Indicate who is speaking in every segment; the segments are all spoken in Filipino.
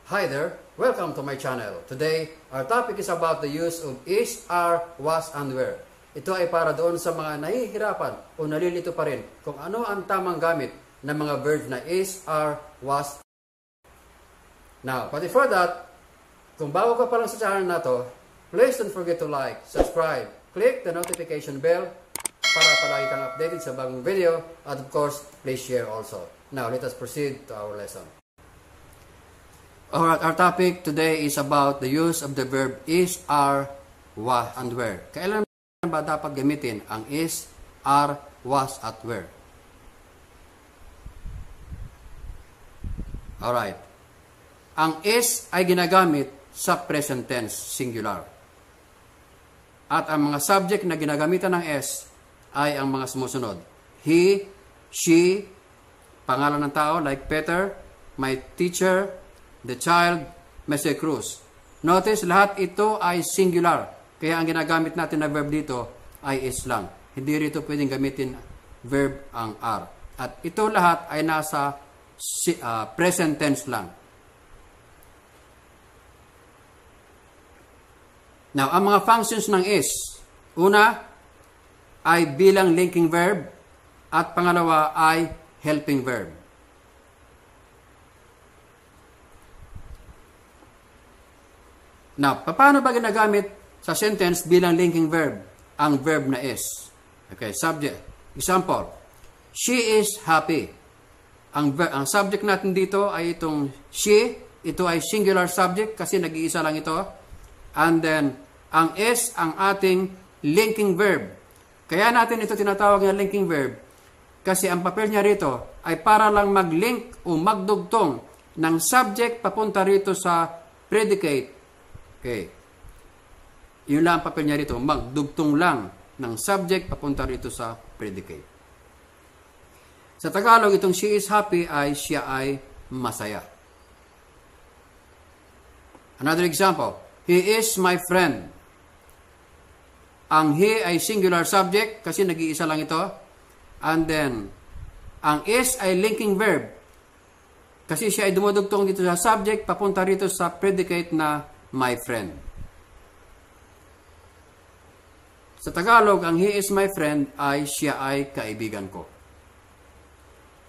Speaker 1: Hi there! Welcome to my channel. Today, our topic is about the use of is, are, was, and were. Ito ay para doon sa mga nahihirapan o nalilito pa rin kung ano ang tamang gamit ng mga verbs na is, are, was. Now, but before that, kung bago ka pa lang sa channel na to, please don't forget to like, subscribe, click the notification bell para palagi kang updated sa bagong video, at of course, please share also. Now, let us proceed to our lesson. Alright, our topic today is about the use of the verb is, are, was, and were. Kailan ba dapat gamitin ang is, are, was, at were? Alright. Ang is ay ginagamit sa present tense, singular. At ang mga subject na ginagamitan ng s ay ang mga sumusunod. He, she, pangalan ng tao like Peter, my teacher, the child, Mr. Cruz. Notice, lahat ito ay singular. Kaya ang ginagamit natin na verb dito ay is lang. Hindi rito pwedeng gamitin verb ang are. At ito lahat ay nasa present tense lang. Now, ang mga functions ng is, una ay bilang linking verb at pangalawa ay helping verb. Now, paano ba ginagamit sa sentence bilang linking verb ang verb na is? Okay, subject. Example, she is happy. Ang subject natin dito ay itong she. Ito ay singular subject kasi nag-iisa lang ito. And then, ang is ang ating linking verb. Kaya natin ito tinatawag na linking verb kasi ang papel niya rito ay para lang mag-link o magdugtong ng subject papunta rito sa predicate. Okay. Yun lang ang papel niya rito. Magdugtong lang ng subject papunta rito sa predicate. Sa Tagalog, itong she is happy ay siya ay masaya. Another example. He is my friend. Ang he ay singular subject kasi nag-iisa lang ito. And then, ang is ay linking verb kasi siya ay dumudugtong dito sa subject papunta rito sa predicate na my friend. Sa Tagalog, ang he is my friend ay siya ay kaibigan ko.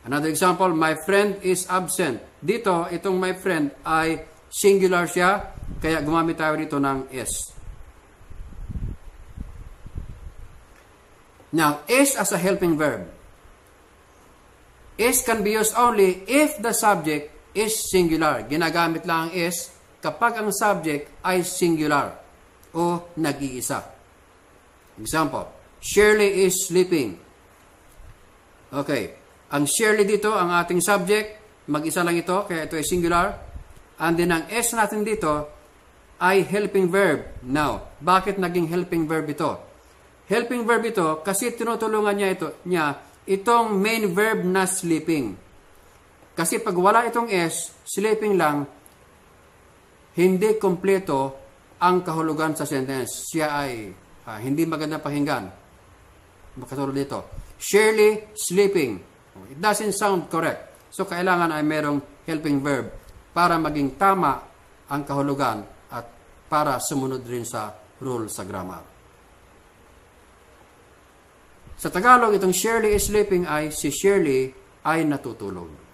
Speaker 1: Another example, my friend is absent. Dito, itong my friend ay singular siya, kaya gumamit tayo dito ng is. Now, is as a helping verb. Is can be used only if the subject is singular. Ginagamit lang ang is kapag ang subject ay singular o nag-iisa. Example, Shirley is sleeping. Okay, ang Shirley dito, ang ating subject, mag-isa lang ito, kaya ito ay singular. And then ang is natin dito ay helping verb. Now, bakit naging helping verb ito? Helping verb ito kasi tinutulungan niya itong main verb na sleeping. Kasi pag wala itong is, sleeping lang, hindi kompleto ang kahulugan sa sentence. Siya ay hindi maganda pakinggan. Makatulad dito. Shirley sleeping. It doesn't sound correct. So, kailangan ay merong helping verb para maging tama ang kahulugan at para sumunod rin sa rule sa grammar. Sa Tagalog, itong Shirley is sleeping ay si Shirley ay natutulog.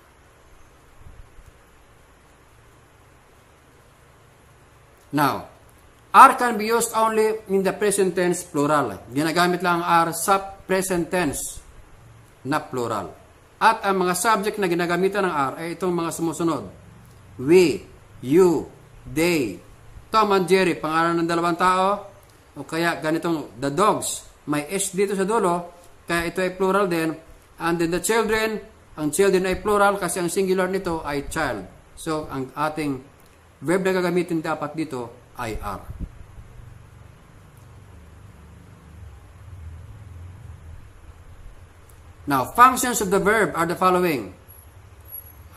Speaker 1: Now, are can be used only in the present tense plural. Ginagamit lang ang are sa present tense na plural. At ang mga subject na ginagamitan ng are ay itong mga sumusunod. We, you, they, Tom and Jerry, pangalan ng dalawang tao. O kaya ganitong the dogs. May s dito sa dulo, kaya ito ay plural din. And then the children, ang children ay plural kasi ang singular nito ay child. So, ang ating verb na gagamitin dapat dito ay are. Now, functions of the verb are the following.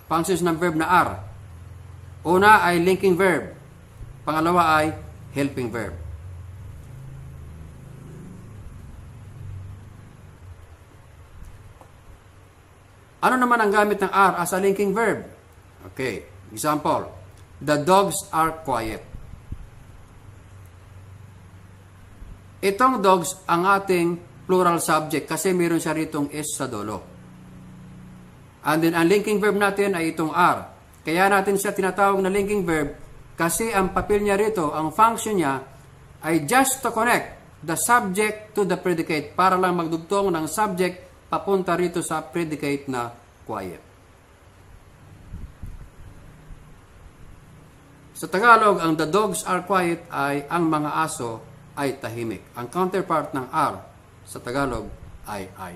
Speaker 1: Functions ng verb na are. Una ay linking verb. Pangalawa ay helping verb. Ano naman ang gamit ng are as a linking verb? Okay, example. The dogs are quiet. Itong dogs ang ating plural subject kasi meron siya ritong is sa dulo. And then, ang linking verb natin ay itong are. Kaya natin siya tinatawag na linking verb kasi ang papel niya rito, ang function niya ay just to connect the subject to the predicate para lang magdugtong ng subject papunta rito sa predicate na quiet. Sa Tagalog, ang the dogs are quiet ay ang mga aso ay tahimik. Ang counterpart ng are sa Tagalog ay ay.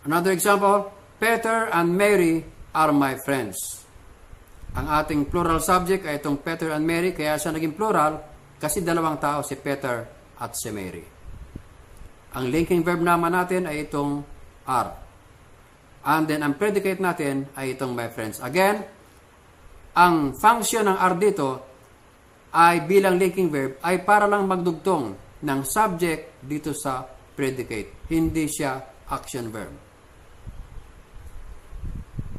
Speaker 1: Another example, Peter and Mary are my friends. Ang ating plural subject ay itong Peter and Mary, kaya siya naging plural kasi dalawang tao, si Peter at si Mary. Ang linking verb naman natin ay itong are. And then, ang predicate natin ay itong my friends. Again, ang function ng are dito ay bilang linking verb ay para lang magdugtong ng subject dito sa predicate. Hindi siya action verb.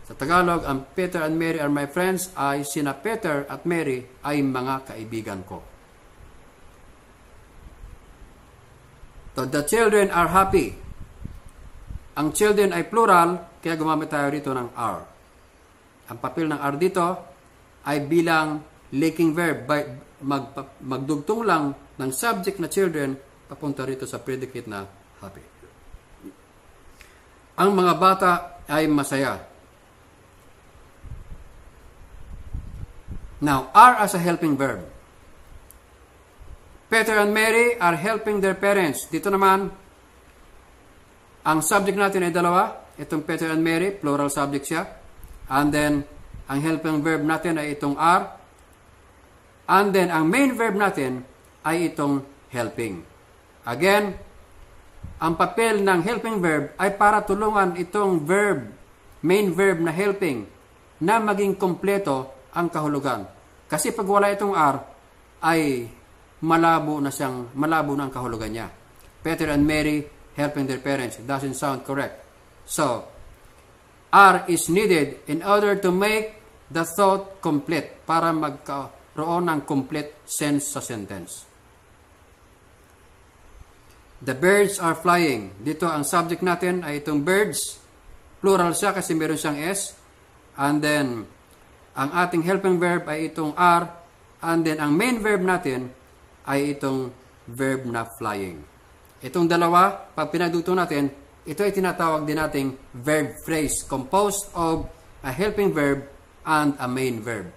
Speaker 1: Sa Tagalog, ang Peter and Mary are my friends ay sina Peter at Mary ay mga kaibigan ko. So, the children are happy. Ang children ay plural, kaya gumamit tayo rito ng are. Ang papel ng are dito ay bilang linking verb. Magdugtong lang ng subject na children papunta rito sa predicate na happy. Ang mga bata ay masaya. Now, are as a helping verb. Peter and Mary are helping their parents. Dito naman, ang subject natin ay dalawa. Itong Peter and Mary, plural subject siya. And then, ang helping verb natin ay itong are. And then, ang main verb natin ay itong helping. Again, ang papel ng helping verb ay para tulungan itong verb, main verb na helping, na maging kompleto ang kahulugan. Kasi pag wala itong are, ay malabo na ang kahulugan niya. Peter and Mary helping their parents. It doesn't sound correct. So, are is needed in order to make the thought complete, para magkaroon ng complete sense sa sentence. The birds are flying. Dito ang subject natin ay itong birds. Plural siya kasi meron siyang s. And then, ang ating helping verb ay itong are, and then ang main verb natin ay itong verb na flying. Itong dalawa, pag pinagdugtong natin, ito ay tinatawag din nating verb phrase, composed of a helping verb and a main verb.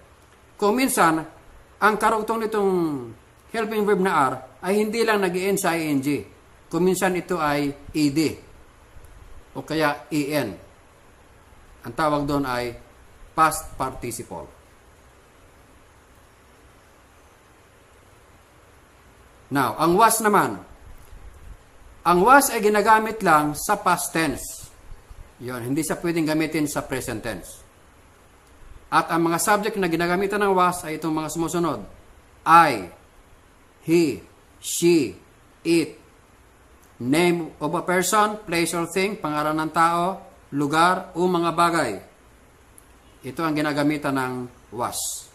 Speaker 1: Kung minsan, ang karugtong nitong helping verb na are ay hindi lang nag-end sa ing. Kung minsan ito ay ed o kaya en. Ang tawag doon ay past participle. Now, ang was naman. Ang was ay ginagamit lang sa past tense. Yun, hindi siya pwedeng gamitin sa present tense. At ang mga subject na ginagamitan ng was ay itong mga sumusunod. I, he, she, it, name of a person, place or thing, pangalan ng tao, lugar o mga bagay. Ito ang ginagamitan ng was.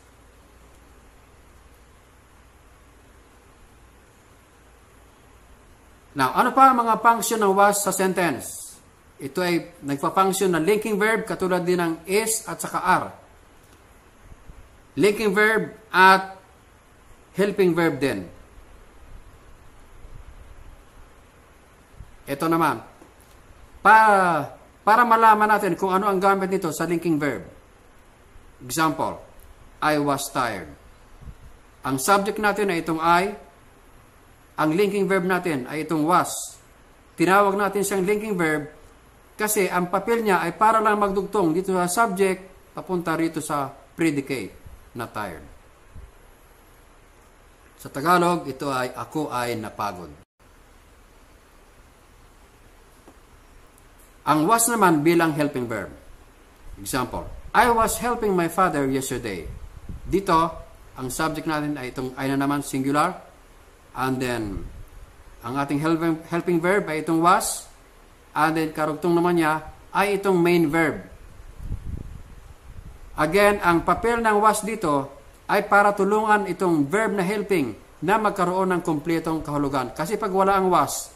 Speaker 1: Now, ano pa ang mga function ng was sa sentence? Ito ay nagpa-function ng linking verb katulad din ng is at saka are. Linking verb at helping verb din. Ito naman. Para malaman natin kung ano ang gamit nito sa linking verb. Example, I was tired. Ang subject natin ay itong I. Ang linking verb natin ay itong was. Tinawag natin siyang linking verb kasi ang papel niya ay para lang magdugtong dito sa subject papunta rito sa predicate na tired. Sa Tagalog, ito ay ako ay napagod. Ang was naman bilang helping verb. Example, I was helping my father yesterday. Dito, ang subject natin ay itong I na naman, singular. And then, ang ating helping verb ay itong was. And then, karugtong naman niya ay itong main verb. Again, ang papel ng was dito ay para tulungan itong verb na helping na magkaroon ng kumpletong kahulugan. Kasi pag wala ang was,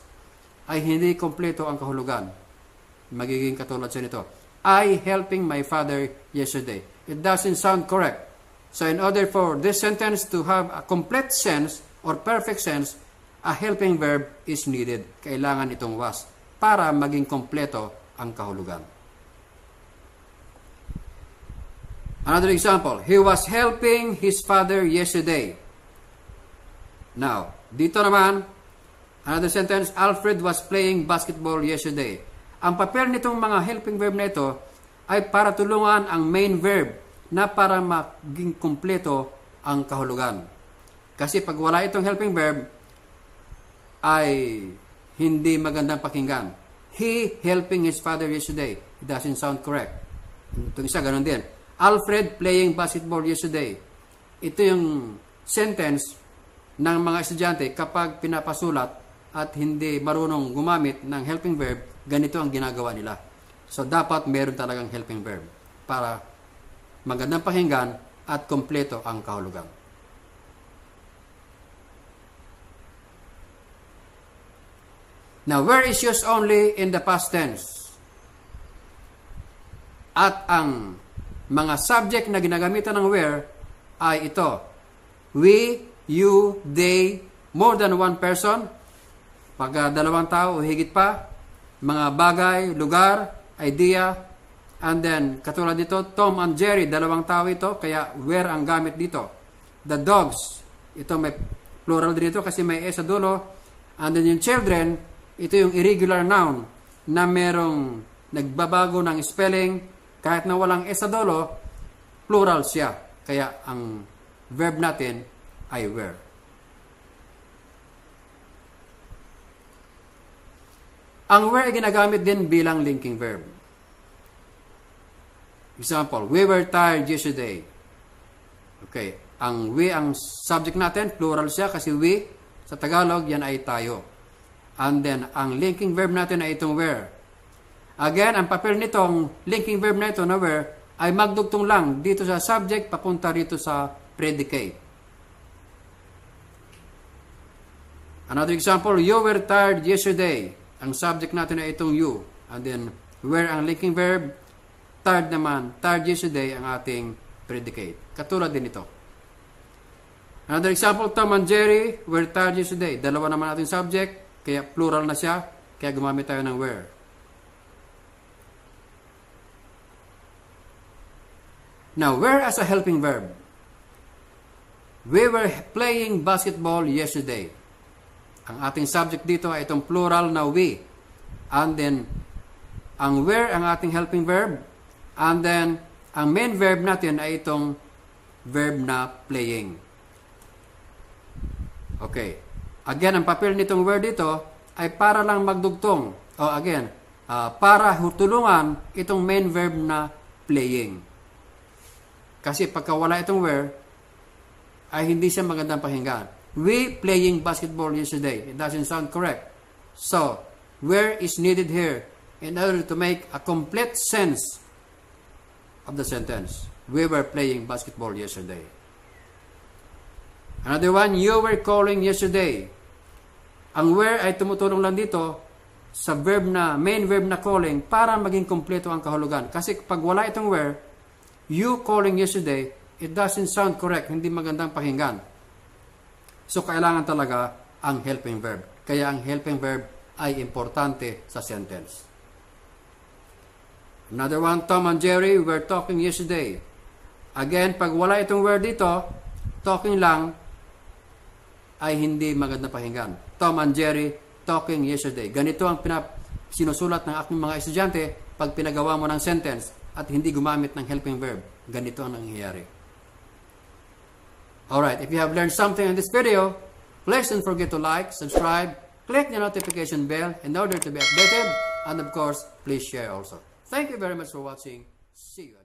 Speaker 1: ay hindi kumpleto ang kahulugan. Magiging katulad sa nito. I helping my father yesterday. It doesn't sound correct. So in order for this sentence to have a complete sense or perfect sense, a helping verb is needed. Kailangan itong was para maging kumpleto ang kahulugan. Another example, he was helping his father yesterday. Now, dito naman, another sentence, Alfred was playing basketball yesterday. Ang papel nitong mga helping verb na ito ay para tulungan ang main verb na para maging kumpleto ang kahulugan. Kasi pag wala itong helping verb, ay hindi magandang pakinggan. He helping his father yesterday. It doesn't sound correct. Itong isa, ganun din. Alfred playing basketball yesterday. Ito yung sentence ng mga estudyante kapag pinapasulat at hindi marunong gumamit ng helping verb, ganito ang ginagawa nila. So, dapat meron talagang helping verb para magandang pakinggan at kompleto ang kahulugan. Now, where is used only in the past tense? At ang mga subject na ginagamitan ng where ay ito. We, you, they, more than one person, pag dalawang tao o higit pa, mga bagay, lugar, idea, and then, katulad dito, Tom and Jerry, dalawang tao ito, kaya where ang gamit dito. The dogs, ito may plural dito kasi may s sa dulo, and then yung children, ito yung irregular noun na merong nagbabago ng spelling, kahit na walang s sa dulo, plural siya. Kaya ang verb natin ay were. Ang were ay ginagamit din bilang linking verb. Example, we were tired yesterday. Okay, ang we, ang subject natin, plural siya kasi we, sa Tagalog, yan ay tayo. And then, ang linking verb natin ay itong were. Again, ang papel nitong linking verb na ito na were ay magdugtong lang dito sa subject papunta rito sa predicate. Another example, you were tired yesterday. Ang subject natin ay itong you. And then, were ang linking verb, tired naman, tired yesterday ang ating predicate. Katulad din ito. Another example, Tom and Jerry were tired yesterday. Dalawa naman ating subject, kaya plural na siya, kaya gumamit tayo ng were. Now, where as a helping verb? We were playing basketball yesterday. Ang ating subject dito ay itong plural na we. And then, ang where ang ating helping verb. And then, ang main verb natin ay itong verb na playing. Okay. Again, ang papel nitong where dito ay para lang magdugtong. Para tulungan itong main verb na playing. Kasi pagka wala itong where, ay hindi siya magandang pakinggan. We playing basketball yesterday. It doesn't sound correct. So, where is needed here in order to make a complete sense of the sentence. We were playing basketball yesterday. Another one, you were calling yesterday. Ang where ay tumutulong lang dito sa verb na, main verb na calling para maging kompleto ang kahulugan. Kasi pag wala itong where, you calling yesterday, it doesn't sound correct. Hindi magandang pakinggan. So, kailangan talaga ang helping verb. Kaya ang helping verb ay importante sa sentence. Another one, Tom and Jerry were talking yesterday. Again, pag wala itong word dito, talking lang ay hindi magandang pakinggan. Tom and Jerry talking yesterday. Ganito ang sinusulat ng aking mga estudyante pag pinagawa mo ng sentence at hindi gumamit ng helping verb. Ganito ang nangyayari. Alright, if you have learned something in this video, please don't forget to like, subscribe, click the notification bell in order to be updated, and of course, please share also. Thank you very much for watching. See you again.